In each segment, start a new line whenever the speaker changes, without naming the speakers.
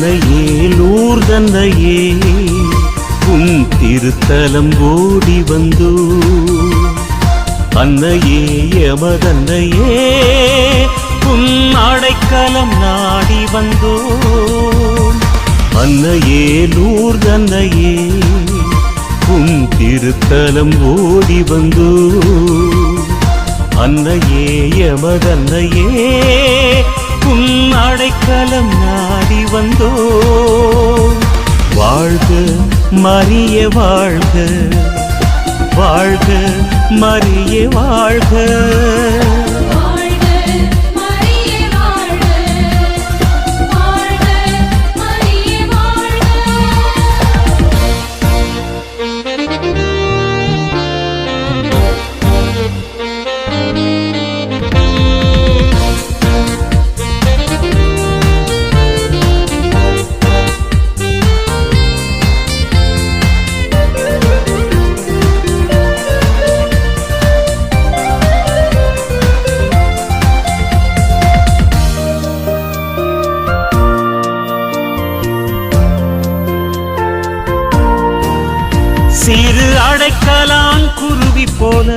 அன்னையே லூர்தன்னையே உன் திருத்தலம் ஓடி வந்தோ அன்னையே எமதன்னையே உன் அடைக்கலம் நாடி வந்தோ அன்னையே லூர்தன்னையே உன் திருத்தலம் ஓடி வந்தோ அன்னையே எமதன்னையே உன் அடைக்கலம் நாடி வந்தோ வாழ்க மரியே வாழ்க வாழ்க மரியே வாழ்க சிறு அடைக்கலான் குருவி போல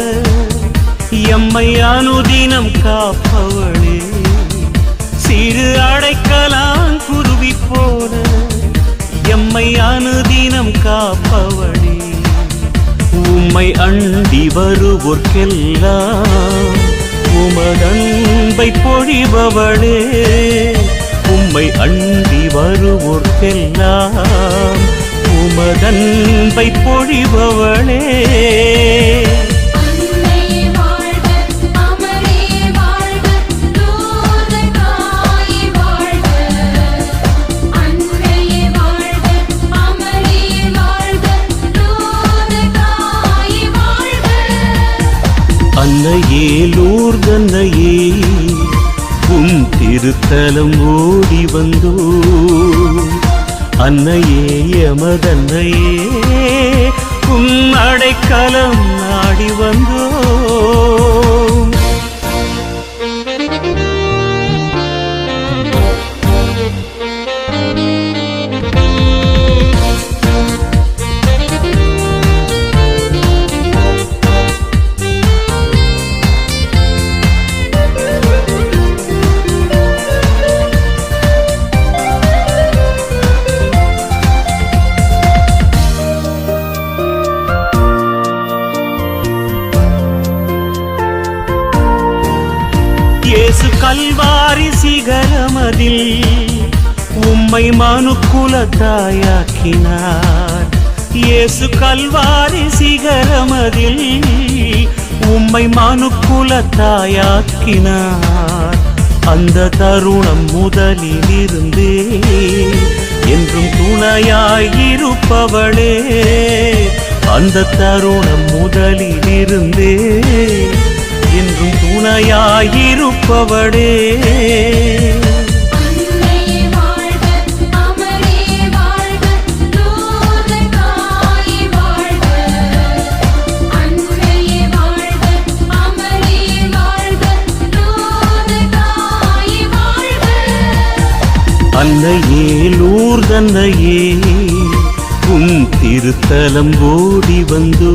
எம்மை அனுதினம் காப்பவளே சிறு அடைக்கலான் குருவி போல எம்மை அனுதினம் காப்பவளே உம்மை அண்டி வருவோர்க்கெல்லாம் உமதன்பை பொழிபவளே உம்மை அண்டி வருவோர்க்கெல்லாம் உமதன்பை பொழிபவளே அன்னையே லூர்தன்னையே உன் திருத்தலம் ஓடி வந்தோ அன்னையே எமதன்னையே உன் அடைக்கலம் நாடி வந்தோ இயேசு கல்வாரி சிகரமதில் உம்மை மனுக்குலத்தாயாக்கினார் இயேசு கல்வாரி சிகரமதில் உம்மை மனுக்குலத்தாயாக்கினார் அந்த தருணம் முதலிலிருந்தே என்றும் துணையாயிருப்பவளே அந்த தருணம் முதலிலிருந்தே என்றும் துணையாயிருப்பவளே அன்னையே லூர்தன்னையே உன் திருத்தலம் ஓடி வந்தோ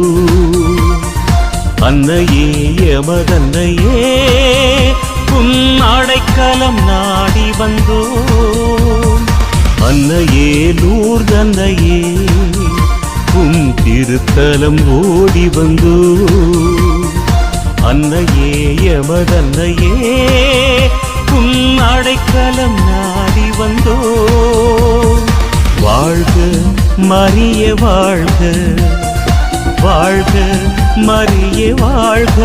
அன்னையே எமதன்னையே உன் அடைக்கலம் நாடி வந்தோ அன்னையே லூர்தன்னையே உன் திருத்தலம் ஓடி வந்தோ அன்னையே எமதன்னையே உன் அடைக்கலம் நாடி வந்தோ வாழ்க மரியே வாழ்க வாழ்க மரியே வாழ்க